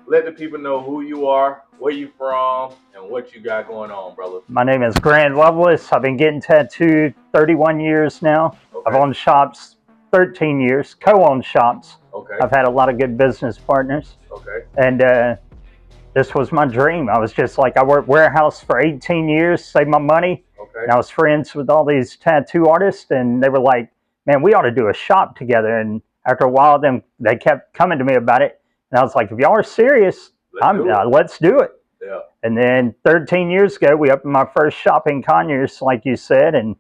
let the people know who you are, where you from, and what you got going on, brother. My name is Grant Lovelace. I've been getting tattooed 31 years now. Okay. I've owned shops 13 years, co-owned shops. Okay. I've had a lot of good business partners. Okay. And this was my dream. I was just like, I worked warehouse for 18 years, saved my money. Okay. And I was friends with all these tattoo artists, and they were like, man, we ought to do a shop together. And after a while, they kept coming to me about it. And I was like, if y'all are serious, let's do it. Yeah. And then 13 years ago, we opened my first shop in Conyers, like you said, and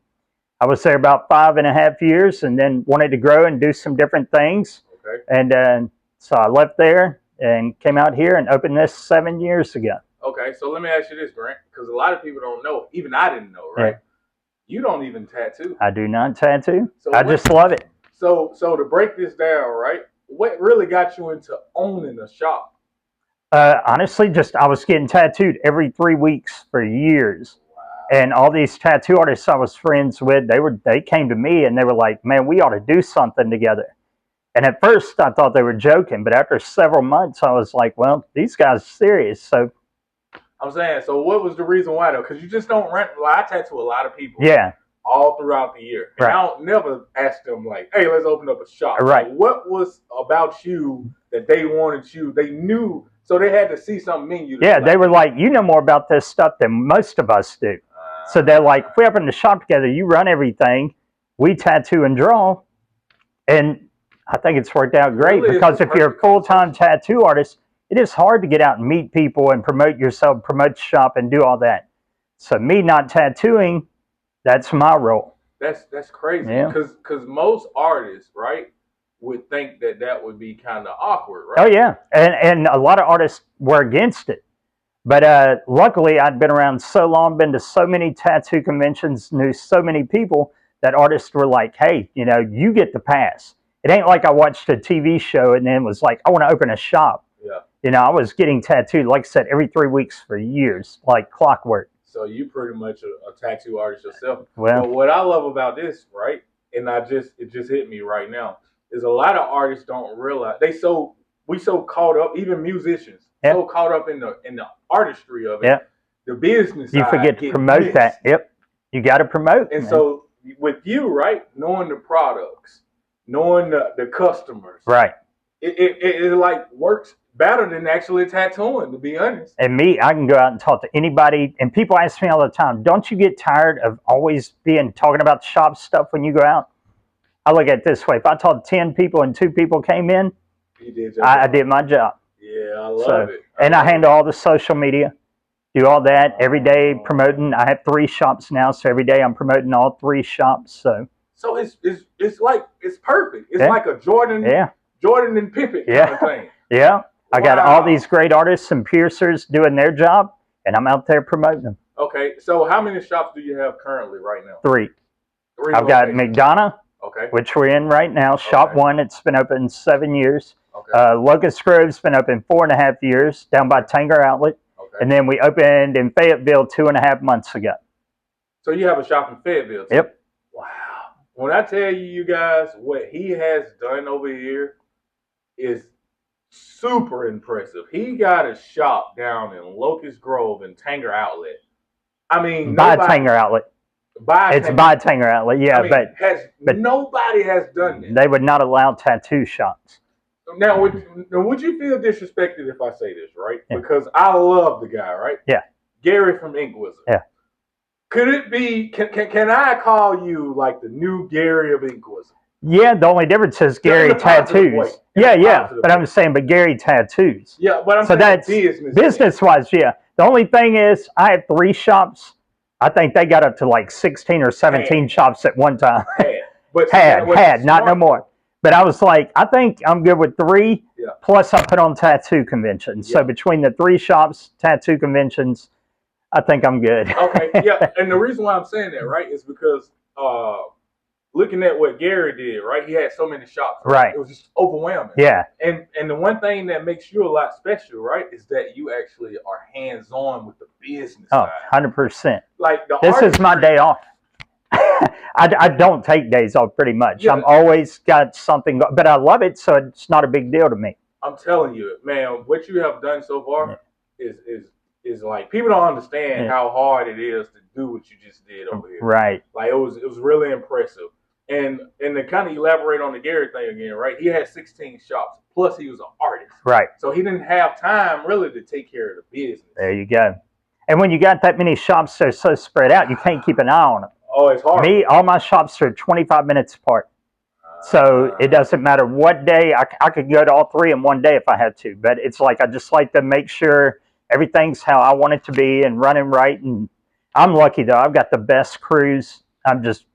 I was there about 5.5 years, and then wanted to grow and do some different things. Okay. And so I left there and came out here and opened this 7 years ago. Okay, so let me ask you this, Grant, because a lot of people don't know. Even I didn't know, right? Yeah. You don't even tattoo. I do not tattoo. I just love it. So to break this down, right? What really got you into owning a shop? Honestly, just I was getting tattooed every 3 weeks for years. Wow. And all these tattoo artists I was friends with, they came to me and they were like, man, we ought to do something together. And at first I thought they were joking, but after several months I was like, well, these guys are serious. So I'm saying, so what was the reason why though? Because you just don't rent. Like, I tattoo a lot of people. Yeah. All throughout the year. And right. I don't never ask them like, hey, let's open up a shop. Right. Like, what was about you that they wanted you? They knew, so they had to see something in you. Yeah, they were like, you know more about this stuff than most of us do. So they're like, if we open the shop together, you run everything, we tattoo and draw. And I think it's worked out great because if you're a full-time tattoo artist, it is hard to get out and meet people and promote yourself, promote the shop and do all that. So me not tattooing, that's my role. That's crazy. Yeah. Because most artists, right, would think that would be kind of awkward, right? Oh, yeah. And a lot of artists were against it. But luckily, I'd been around so long, been to so many tattoo conventions, knew so many people that artists were like, hey, you know, you get the pass. It ain't like I watched a TV show and then was like, I want to open a shop. Yeah. You know, I was getting tattooed, like I said, every 3 weeks for years, like clockwork. So you pretty much a tattoo artist yourself. Well, but what I love about this, right, and it just hit me right now, is a lot of artists don't realize we so caught up, even musicians, so caught up in the artistry of it, the business you side forget to promote that. Yep, you got to promote. And so with you, right, knowing the products, knowing the customers, right, it like works better than actually tattooing, to be honest. And me, I can go out and talk to anybody, and people ask me all the time, don't you get tired of always talking about shop stuff when you go out? I look at it this way. If I talked to 10 people and 2 people came in, I did my job. Yeah, I love it. I handle all the social media, do all that every day, promoting. I have 3 shops now, so every day I'm promoting all 3 shops. So it's like, it's perfect. It's like a Jordan and Pippen kind of thing. Yeah. I got all these great artists and piercers doing their job, and I'm out there promoting them. Okay, so how many shops do you have currently right now? 3. 3 I've got McDonough, which we're in right now. Shop 1, it's been open 7 years. Locust Grove's been open 4.5 years down by Tanger Outlet. And then we opened in Fayetteville 2.5 months ago. So you have a shop in Fayetteville too? Yep. Wow. When I tell you guys what he has done over here is super impressive. He got a shop down in Locust Grove and Tanger Outlet. I mean, by Tanger Outlet. By Tanger Outlet, yeah. I mean, but nobody has done that. They would not allow tattoo shops. Now, would you feel disrespected if I say this, right? Yeah. Because I love the guy, right? Yeah. Gary from Ink Wizard. Yeah. Could it be? Can I call you like the new Gary of Ink Wizard? Yeah, the only difference is Gary tattoos. Yeah, but I'm saying, but Gary tattoos. Yeah, but I'm saying that's business-wise, yeah. The only thing is, I have 3 shops. I think they got up to like 16 or 17 shops at one time. Had, not no more. But I was like, I think I'm good with 3. Yeah. Plus, I put on tattoo conventions. Yeah. So between the 3 shops, tattoo conventions, I think I'm good. Okay, yeah. And the reason why I'm saying that, right, is because looking at what Gary did, right, he had so many shops. Right. It was just overwhelming. Yeah. And the one thing that makes you a lot special, right, is that you actually are hands-on with the business side. 100%. Like this is my day off. I don't take days off pretty much. Yeah. I'm always got something, but I love it, so it's not a big deal to me. I'm telling you, man, what you have done so far is like people don't understand how hard it is to do what you just did over here. Right. Like it was really impressive. And to kind of elaborate on the Gary thing again, right? He had 16 shops, plus he was an artist. Right. So he didn't have time really to take care of the business. There you go. And when you got that many shops that are so spread out, you can't keep an eye on them. Oh, it's hard. All my shops are 25 minutes apart. So it doesn't matter what day. I could go to all three in one day if I had to. But it's like I just like to make sure everything's how I want it to be and running right. And I'm lucky, though. I've got the best crews. I'm just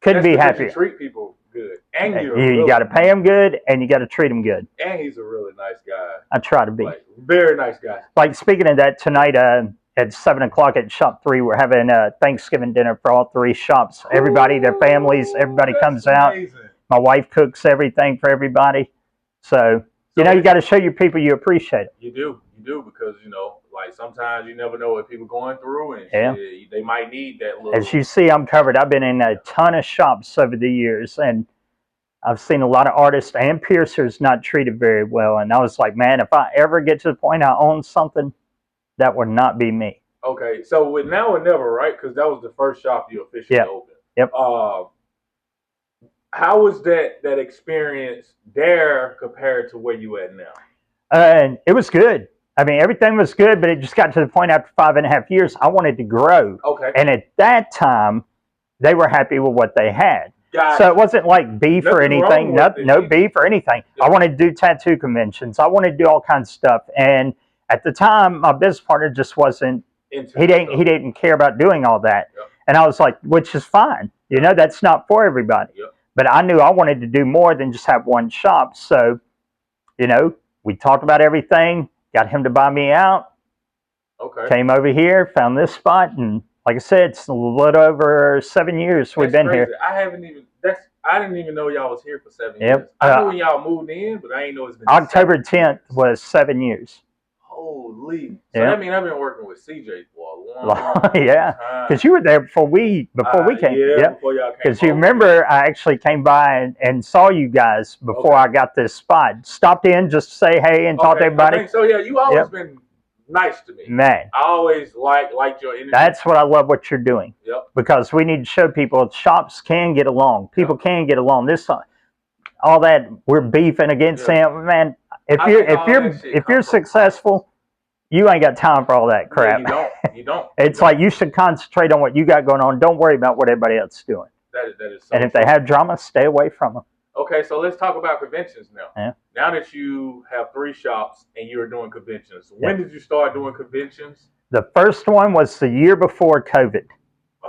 couldn't be happier. You treat people good. And you got to pay them good, and you got to treat them good. And he's a really nice guy. I try to be. Like, very nice guy. Like, speaking of that, tonight at 7 o'clock at Shop 3, we're having a Thanksgiving dinner for all three shops. Everybody, their families, everybody comes out. Amazing. My wife cooks everything for everybody. So you got to show your people you appreciate it. You do, because, like sometimes you never know what people are going through, and they might need that little. As you see, I'm covered. I've been in a ton of shops over the years, and I've seen a lot of artists and piercers not treated very well. And I was like, man, if I ever get to the point I own something, that would not be me. Okay, so with Now or Never, right? Because that was the first shop you officially opened. Yep. How was that experience there compared to where you at now? And it was good. I mean, everything was good, but it just got to the point after 5.5 years, I wanted to grow. Okay. And at that time, they were happy with what they had. Gotcha. So it wasn't like beef or anything. No beef or anything. Yeah. I wanted to do tattoo conventions. I wanted to do all kinds of stuff. And at the time, my business partner just wasn't. He didn't care about doing all that. Yep. And I was like, which is fine. That's not for everybody. Yep. But I knew I wanted to do more than just have one shop. So, we talked about everything, got him to buy me out. Okay. Came over here, found this spot, and like I said, it's a little over 7 years we've been here. I didn't even know y'all was here for 7 years. I knew when y'all moved in, but I didn't know it's been October 10th was 7 years. Holy. So that means I've been working with CJ for a long time. Because you were there before we came. Yeah, before y'all came. Because you remember, I actually came by and saw you guys before I got this spot. Stopped in just to say hey and talk to everybody. So yeah, you always been nice to me. Man. I always liked your energy. That's what I love what you're doing. Yep. Because we need to show people shops can get along. People can get along. All that we're beefing against them, man. If you're successful, you ain't got time for all that crap. Yeah, you don't. It's like you should concentrate on what you got going on. Don't worry about what everybody else is doing. That is so and if they have drama, stay away from them. Okay, so let's talk about conventions now. Yeah. Now that you have 3 shops and you're doing conventions, when did you start doing conventions? The first one was the year before COVID.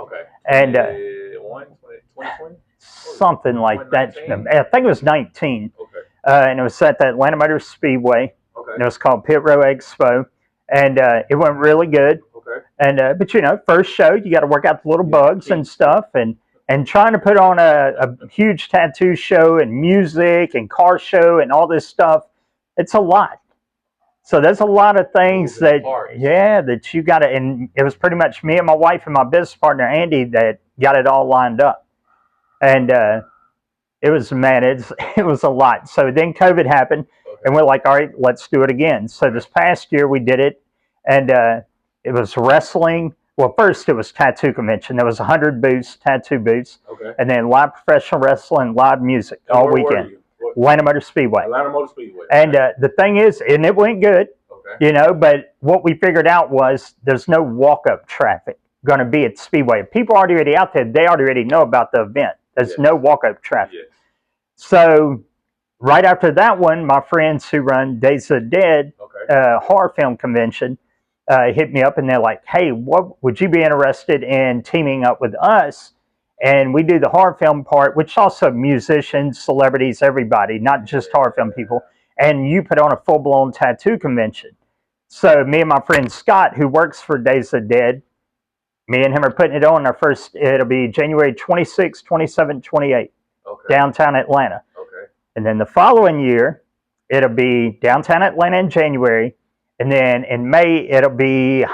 Okay. And 2020? Something like that. I think it was 19. Okay. And it was at the Atlanta Motor Speedway. Okay. And it was called Pit Row Expo. And it went really good. Okay. And but first show, you got to work out the little bugs and stuff. And trying to put on a huge tattoo show and music and car show and all this stuff, it's a lot. So there's a lot of things that you got to, and it was pretty much me and my wife and my business partner, Andy, that got it all lined up. And it was a lot. So then COVID happened, and we're like, all right, let's do it again. So this past year we did it, and it was wrestling. Well, first it was tattoo convention. There was 100 booths, tattoo booths, and then live professional wrestling, live music all weekend. Atlanta Motor Speedway. And the thing is, and it went good, but what we figured out was there's no walk-up traffic going to be at Speedway. If people are already out there, they already know about the event. There's no walk-up traffic. Yes. So right after that one, my friends who run Days of the Dead horror film convention hit me up, and they're like, hey, what would you be interested in teaming up with us? And we do the horror film part, which is also musicians, celebrities, everybody, not just horror film people. And you put on a full-blown tattoo convention. So me and my friend Scott, who works for Days of the Dead, me and him are putting it on. It'll be January 26, 27, 28, downtown Atlanta. Okay. And then the following year, it'll be downtown Atlanta in January. And then in May, it'll be,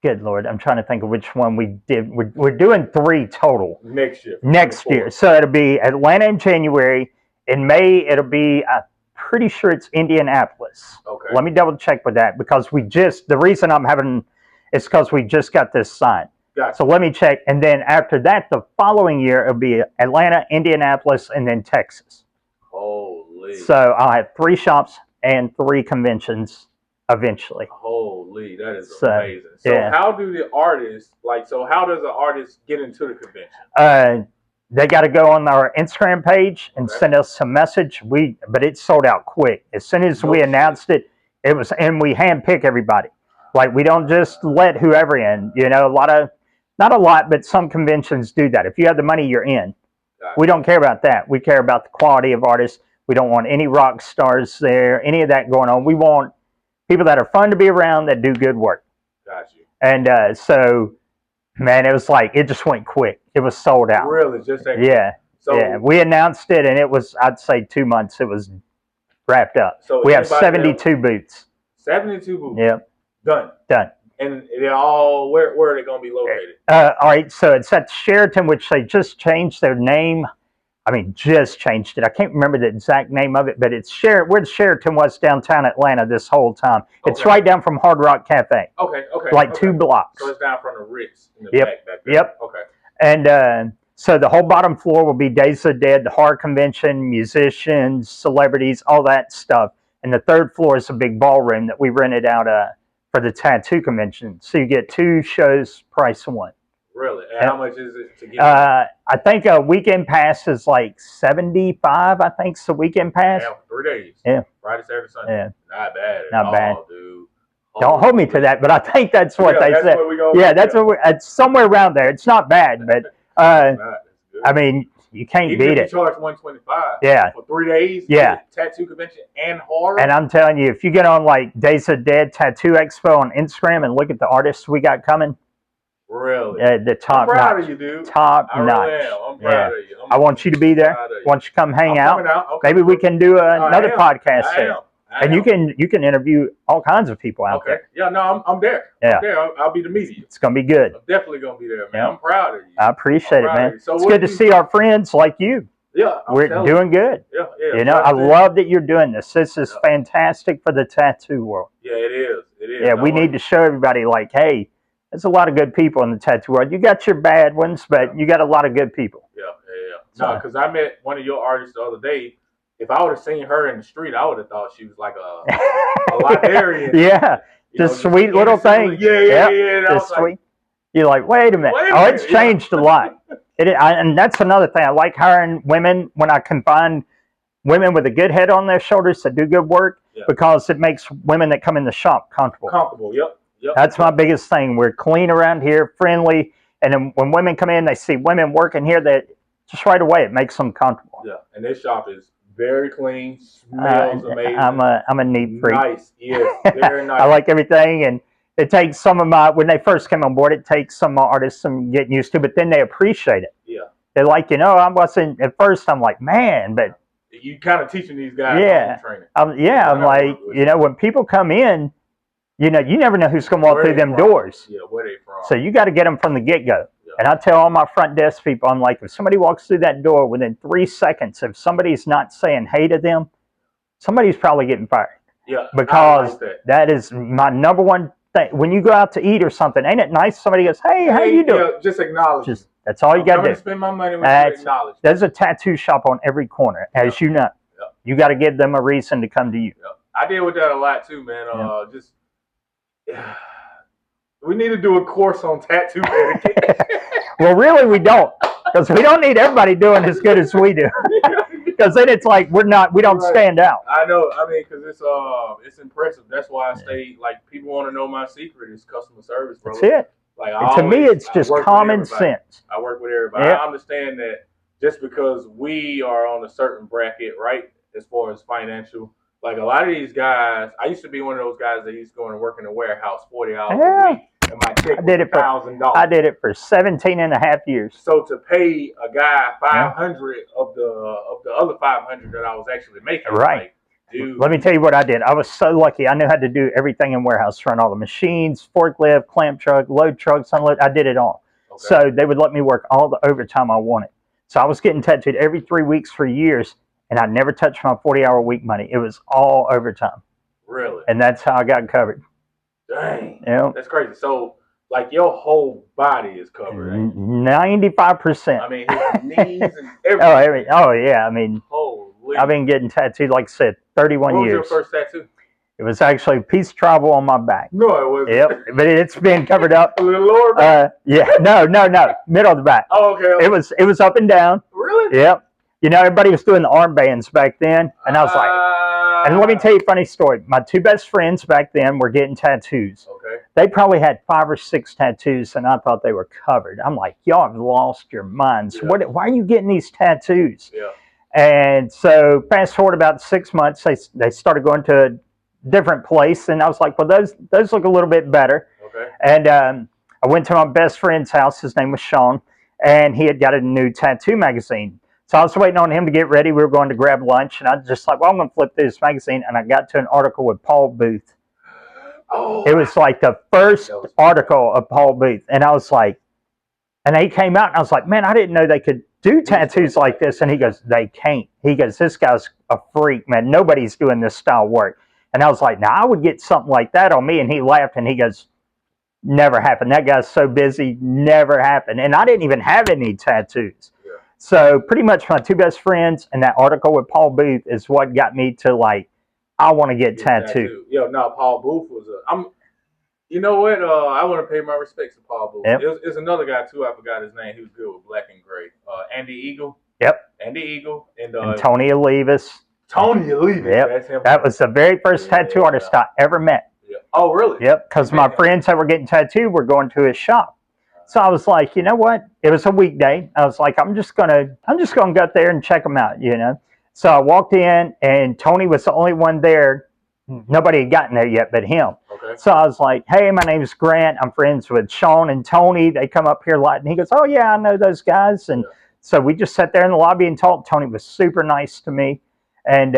good Lord, I'm trying to think of which one we did. We're doing 3 total. Next year. Next year. So it'll be Atlanta in January, in May, it'll be, I'm pretty sure it's Indianapolis. Okay. Let me double check with that because the reason I'm having, it's because we just got this signed. Gotcha. So let me check. And then after that, the following year, it'll be Atlanta, Indianapolis, and then Texas. Holy. So I'll have 3 shops and 3 conventions eventually. Holy, that is amazing. So yeah. how do the artists, how does an artist get into the convention? They got to go on our Instagram page and send us a message. But it sold out quick. As soon as we announced it, and we handpick everybody. Like, we don't just let whoever in. You know, not a lot, but some conventions do that. If you have the money, you're in. Gotcha. We don't care about that. We care about the quality of artists. We don't want any rock stars there, any of that going on. We want people that are fun to be around that do good work. Got you. And so, man, it was like, it just went quick. It was sold out. Really? Just that? Yeah. So, yeah. We announced it, and it was, I'd say 2 months, it was wrapped up. So we have 72 booths. 72 booths? Yep. Done. And they're all, where are they going to be located? All right, so it's at Sheraton, which they just changed their name. I mean, just changed it. I can't remember the exact name of it, but it's where the Sheraton was downtown Atlanta this whole time. It's right down from Hard Rock Cafe. Okay. Like 2 blocks. So it's down from the Ritz in the back there. Yep. Okay. And so the whole bottom floor will be Days of the Dead, the horror convention, musicians, celebrities, all that stuff. And the 3rd floor is a big ballroom that we rented out for the tattoo convention. So you get 2 shows, price of 1. Really? And how much is it to get? I think a weekend pass is like $75. I think it's a weekend pass. Yeah, 3 days. Yeah. Friday, Saturday, Sunday. Yeah. Not bad at Not all, bad. Dude. Don't hold me to that, but I think that's what they said. That's what it's somewhere around there. It's not bad, but I mean, you can't Even beat if it. you charge $125. Yeah. For 3 days. Yeah. Tattoo convention and horror. And I'm telling you, if you get on like Days of Dead Tattoo Expo on Instagram and look at the artists we got coming, really, the top I'm proud notch. of you, dude. Top I notch. Really am. I'm proud of you. I want you to be there. I want you to come hang out. Okay. Maybe we can do another podcast I there. am. And you can interview all kinds of people out there. Yeah, no, I'm there. Yeah. I'm there. I'll be the media. It's gonna be good. I'm definitely gonna be there, man. Yeah. I'm proud of you. I appreciate it, man. So it's good to see our friends like you. Yeah, we're doing good. Yeah. You know, I love that you're doing this. This is fantastic for the tattoo world. Yeah, it is. It is. Yeah, we need to show everybody, like, hey, there's a lot of good people in the tattoo world. You got your bad ones, but you got a lot of good people. Yeah. No, because I met one of your artists the other day. If I would have seen her in the street, I would have thought she was like a librarian. Yeah, just sweet little thing. Yeah. Just sweet. You're like, wait a minute. Oh, it's changed a lot. And that's another thing. I like hiring women when I can find women with a good head on their shoulders that do good work because it makes women that come in the shop comfortable. Yep. That's my biggest thing. We're clean around here, friendly. And then when women come in, they see women working here, that just right away, it makes them comfortable. Yeah, and this shop is very clean, smells amazing. I'm a neat freak. Nice, yes, very nice. I like everything, and it takes some of when they first came on board, it takes some artists some getting used to, but then they appreciate it. Yeah. They're like, I wasn't, at first I'm like, man, but. You kind of teaching these guys training. I'm like, when people come in, you never know who's going to walk through them doors. Yeah, where they from. So you got to get them from the get-go. And I tell all my front desk people, I'm like, if somebody walks through that door within 3 seconds, if somebody's not saying hey to them, somebody's probably getting fired. Yeah, because that is my number one thing. When you go out to eat or something, ain't it nice? Somebody goes, hey, how you doing? Yeah, just acknowledge. That's all you got to do. Spend my money with acknowledge. There's a tattoo shop on every corner, as you know. Yeah. You got to give them a reason to come to you. Yeah. I deal with that a lot too, man. We need to do a course on tattoo etiquette. Well, really, we don't, because we don't need everybody doing as good as we do. Because then it's like we don't stand out. I know. I mean, because it's impressive. That's why I stay. Like, people want to know my secret is customer service, bro. That's it. Like, to me, it's just common sense. I work with everybody. I understand that just because we are on a certain bracket, right, as far as financial. Like, a lot of these guys, I used to be one of those guys that used to go and work in a warehouse 40 hours a week. And my check was $1,000. I did it for 17 and a half years. So to pay a guy $500 of the other $500 that I was actually making, right? Like, dude. Let me tell you what I did. I was so lucky. I knew how to do everything in warehouse, run all the machines, forklift, clamp truck, load trucks, unload. I did it all. Okay. So they would let me work all the overtime I wanted. So I was getting tattooed every 3 weeks for years. and I never touched my 40-hour-a-week money. It was all overtime. Really? And that's how I got covered. Dang. Yeah. That's crazy. So, like, your whole body is covered, ain't it? 95%. I mean, his knees and everything. Oh, yeah. I mean, holy. I've been getting tattooed, like I said, 31 What years. was your first tattoo? It was actually Peace Tribal on my back. No, it wasn't. Yep, but it's been covered up. A little lower back? Yeah, no, middle of the back. Oh, okay. It was up and down. Really? Yep. You know, everybody was doing the armbands back then, and I was like, and let me tell you a funny story. My two best friends back then were getting tattoos. Okay. They probably had 5 or 6 tattoos, and I thought they were covered. I'm like, y'all have lost your minds. Yeah. Why are you getting these tattoos? Yeah. And so fast forward about 6 months, they started going to a different place, and I was like, well, those look a little bit better. Okay. And I went to my best friend's house. His name was Sean, and he had got a new tattoo magazine. So I was waiting on him to get ready. We were going to grab lunch, and I was just like, well, I'm going to flip through this magazine, and I got to an article with Paul Booth. Oh. It was like the first article of Paul Booth, and I was like, and he came out, and I was like, man, I didn't know they could do tattoos like this. And he goes, they can't. He goes, this guy's a freak, man. Nobody's doing this style work. And I was like, now I would get something like that on me. And he laughed, and he goes, never happened. That guy's so busy, never happened. And I didn't even have any tattoos. Yeah. So pretty much my two best friends and that article with Paul Booth is what got me to like, I want to get tattooed. Yo, no, Paul Booth was you know what? I want to pay my respects to Paul Booth. Yep. There's another guy too. I forgot his name. He was good with Black and Gray. Andy Eagle. Yep. Andy Eagle and Tony Olivas. Tony Olivas. Yep. That's him. That was the very first tattoo artist I ever met. Yeah. Oh, really? Yep. Because my friends that were getting tattooed were going to his shop. So I was like, you know what? It was a weekday. I was like, I'm just gonna go up there and check them out, you know. So I walked in, and Tony was the only one there. Nobody had gotten there yet but him. Okay. So I was like, hey, my name's Grant. I'm friends with Sean and Tony. They come up here a lot. And he goes, oh, yeah, I know those guys. And so we just sat there in the lobby and talked. Tony was super nice to me. And,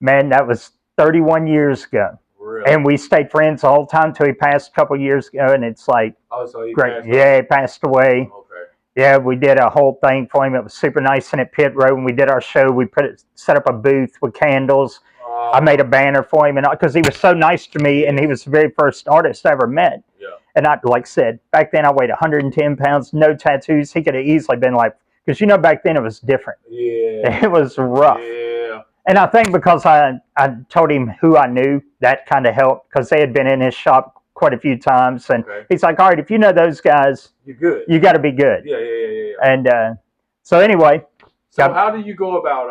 man, that was 31 years ago. Really? And we stayed friends the whole time until he passed a couple years ago. And it's like, oh, so he great. Passed yeah, he passed away. Okay. Yeah, we did a whole thing for him. It was super nice. And at Pit Road, when we did our show, we set up a booth with candles. I made a banner for him, and because he was so nice to me, and he was the very first artist I ever met. Yeah. And I, like I said, back then I weighed 110 pounds, no tattoos. He could have easily been like, because you know back then it was different. Yeah. It was rough. Yeah. And I think because I told him who I knew, that kind of helped, because they had been in his shop quite a few times, and he's like, all right, if you know those guys, you're good. You got to be good. Yeah. And so anyway. So how do you go about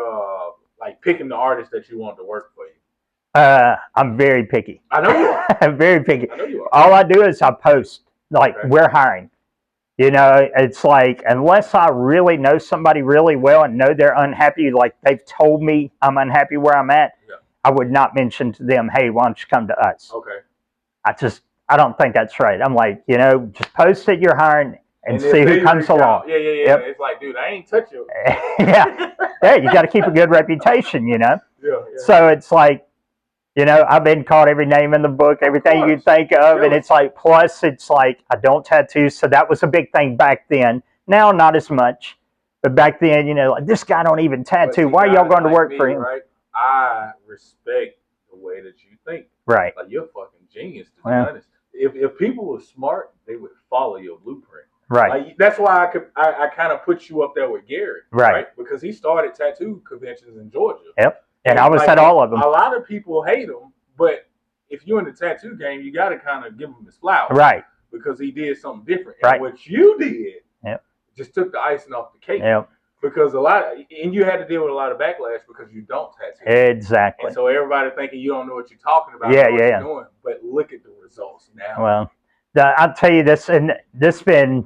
like picking the artist that you want to work for you? I'm very picky. I know you are. I'm very picky. I know you are. All I do is I post, like, we're hiring. You know, it's like, unless I really know somebody really well and know they're unhappy, like they've told me I'm unhappy where I'm at, I would not mention to them, hey, why don't you come to us? Okay. I don't think that's right. I'm like, you know, just post that you're hiring and see who comes along. Yeah. Yep. It's like, dude, I ain't touch you. Yeah, you got to keep a good reputation, you know? Yeah. So it's like, you know, I've been called every name in the book, everything you think of, and it's like, plus it's like, I don't tattoo, so that was a big thing back then. Now, not as much, but back then, you know, like, this guy don't even tattoo. Why are y'all going to work for him? Right? I respect the way that you think. Right. Like, you're a fucking genius, to be honest. If people were smart, they would follow your blueprint. Right. Like, that's why I kind of put you up there with Gary. Right. Because he started tattoo conventions in Georgia. Yep. And I was at all of them. A lot of people hate him, but if you're in the tattoo game, you got to kind of give him his flowers. Right. Because he did something different. Right. And what you did just took the icing off the cake. Yep. Because and you had to deal with a lot of backlash because you don't tattoo. Exactly. And so everybody thinking you don't know what you're talking about. Yeah. You're doing. But look at the results now. Well, I'll tell you this, and it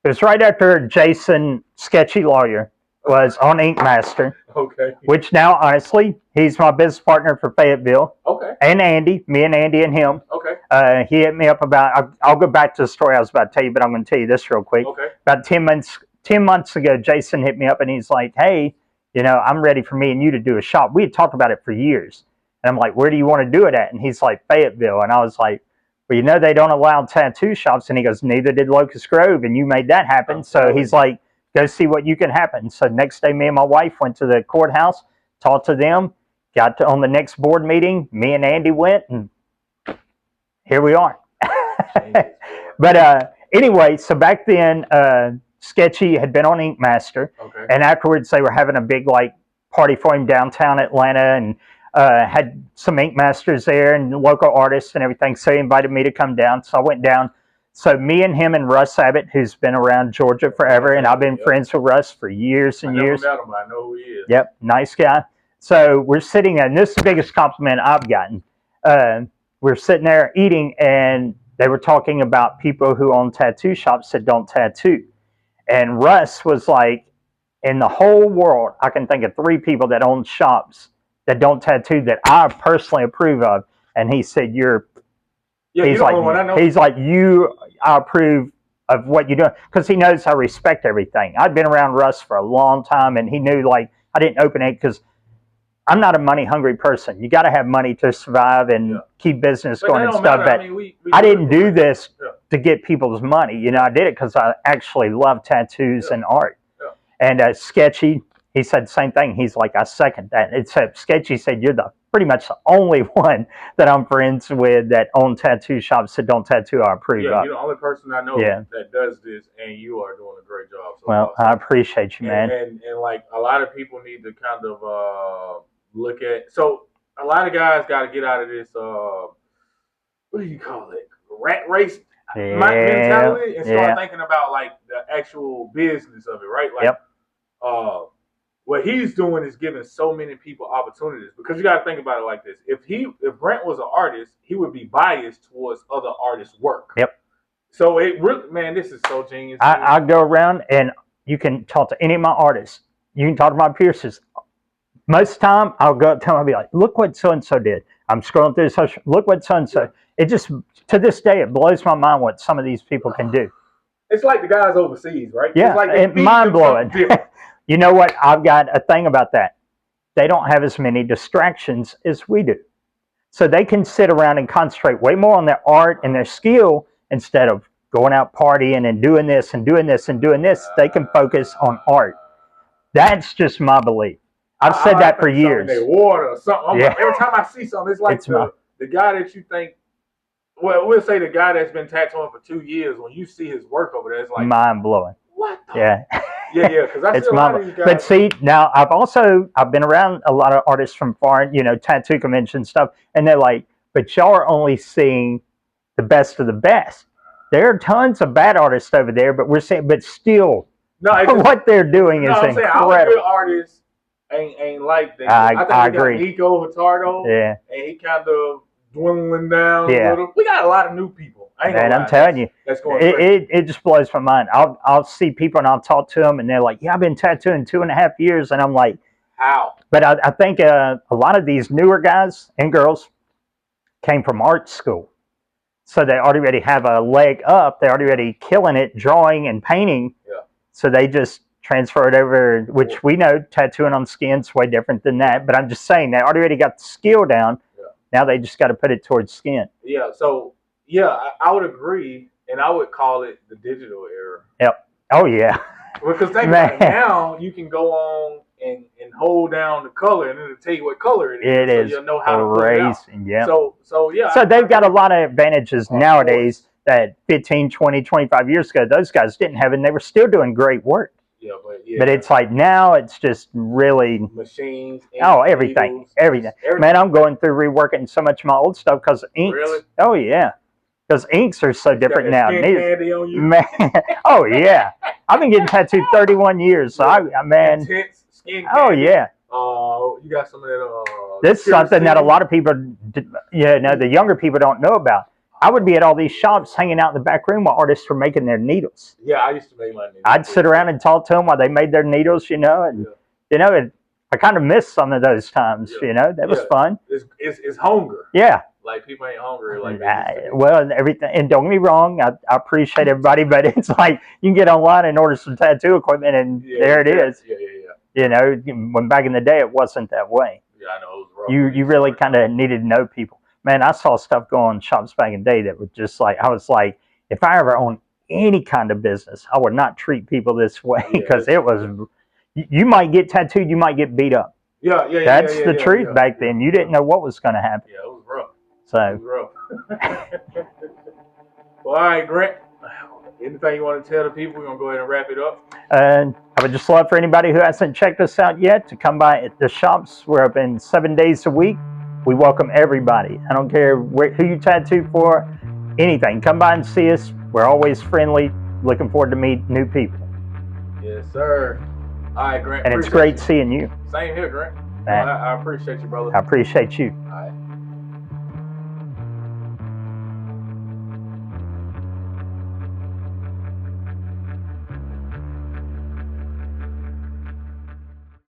was right after Jason, Sketchy Lawyer, was on Ink Master. Okay. Which now, honestly, he's my business partner for Fayetteville. Okay. And Andy, me and Andy and him. Okay. He hit me up about, I'll go back to the story I was about to tell you, but I'm going to tell you this real quick. Okay. About 10 months ago, Jason hit me up and he's like, hey, you know, I'm ready for me and you to do a shop. We had talked about it for years. And I'm like, where do you want to do it at? And he's like, Fayetteville. And I was like, well, you know, they don't allow tattoo shops. And he goes, neither did Locust Grove. And you made that happen. So he's like, go see what you can happen. So next day, me and my wife went to the courthouse, talked to them, got on the next board meeting. Me and Andy went, and here we are. But anyway, so back then, Sketchy had been on Ink Master, Okay. and afterwards they were having a big like party for him downtown Atlanta, and had some Ink Masters there and local artists and everything. So he invited me to come down. So I went down. So me and him and Russ Abbott, who's been around Georgia forever, and I've been friends with Russ for years and years. I never met him, but I know who he is. Yep, nice guy. So we're sitting there, and this is the biggest compliment I've gotten. We're sitting there eating, and they were talking about people who own tattoo shops that don't tattoo. And Russ was like, in the whole world, I can think of 3 people that own shops that don't tattoo that I personally approve of. And he said, he's like, I approve of what you do. Because he knows I respect everything. I'd been around Russ for a long time, and he knew like I didn't open it because I'm not a money hungry person. You got to have money to survive and keep business going and stuff. But I didn't do this to get people's money. You know, I did it because I actually love tattoos and art. And Sketchy, he said the same thing. He's like, I second that. Except Sketchy said, you're pretty much the only one that I'm friends with that own tattoo shops that don't tattoo I approve of. Yeah, you're the only person I know that does this, and you are doing a great job. So well, awesome. I appreciate you, man. And like a lot of people need to kind of look at. So a lot of guys got to get out of this. What do you call it? Rat race mentality, and start thinking about like the actual business of it, right? Like, what he's doing is giving so many people opportunities, because you got to think about it like this: if Brent was an artist, he would be biased towards other artists' work. Yep. So it really, man, this is so genius. I go around and you can talk to any of my artists. You can talk to my piercers. Most of the time, I'll go up to them and be like, look what so-and-so did. I'm scrolling through social, look what so-and-so. It just, to this day, it blows my mind what some of these people can do. It's like the guys overseas, right? Yeah, it's like mind-blowing. You know what? I've got a thing about that. They don't have as many distractions as we do. So they can sit around and concentrate way more on their art and their skill instead of going out partying and doing this and doing this and doing this. They can focus on art. That's just my belief. I've said that for years. They water or something. Like, every time I see something, it's like the guy that you think, well, we'll say the guy that's been tattooing for 2 years, when you see his work over there, it's like mind-blowing. What the? Yeah. Yeah, because I see a lot of these guys. But see, now I've been around a lot of artists from foreign, tattoo convention stuff, and they're like, but y'all are only seeing the best of the best. There are tons of bad artists over there, but we're saying, but still, what they're doing is incredible. All the good artists ain't like that. I agree. Got Nico Hurtado, and he kind of dwindling down a little. We got a lot of new people. Man, I'm telling you, that's going crazy. It just blows my mind. I'll see people and I'll talk to them, and they're like, yeah, I've been tattooing 2.5 years, and I'm like, how? But I think a lot of these newer guys and girls came from art school. So they already have a leg up. They're already killing it, drawing and painting. Yeah. So they just transfer it over, which we know tattooing on skin's way different than that. But I'm just saying they already got the skill down. Yeah. Now they just got to put it towards skin. Yeah. So I would agree, and I would call it the digital era. Yep. Oh yeah. Because think about it, now you can go on and hold down the color, and it'll tell you what color it is. It is. So you'll know how to put it out. Yeah. So yeah. So they've got a lot of advantages nowadays that 15, 20, 25 years ago those guys didn't have, and they were still doing great work. Yeah, but it's like now it's just really machines. Everything. Man, I'm going through reworking so much of my old stuff because inks. Really? Oh yeah, because inks are so different now. Skin candy on you? Man, oh yeah, I've been getting tattooed 31 years. So man, intense skin candy. Oh yeah. You got some of that. This is something that a lot of people, the younger people don't know about. I would be at all these shops hanging out in the back room while artists were making their needles. Yeah, I used to make my needles. I'd sit around and talk to them while they made their needles, and I kind of miss some of those times. That was fun. It's hunger. Yeah. Like people ain't hungry like well, everything. And don't get me wrong, I appreciate everybody, but it's like you can get online and order some tattoo equipment, and there it is. Yeah. When back in the day it wasn't that way. Yeah, I know. It was rough. You really kind of needed to know people. Man, I saw stuff go on shops back in the day that was just like, I was like, if I ever own any kind of business, I would not treat people this way Yeah, because it was. You might get tattooed, you might get beat up. Yeah. That's the truth back then. You didn't know what was going to happen. Yeah, it was rough. So. It was rough. Well, all right, Grant. Anything you want to tell the people? We're going to go ahead and wrap it up. And I would just love for anybody who hasn't checked us out yet to come by at the shops. We're open 7 days a week. We welcome everybody. I don't care who you tattoo for, anything. Come by and see us. We're always friendly. Looking forward to meet new people. Yes, sir. All right, Grant. And it's great seeing you. Same here, Grant. Man, I appreciate you, brother. I appreciate you. All right.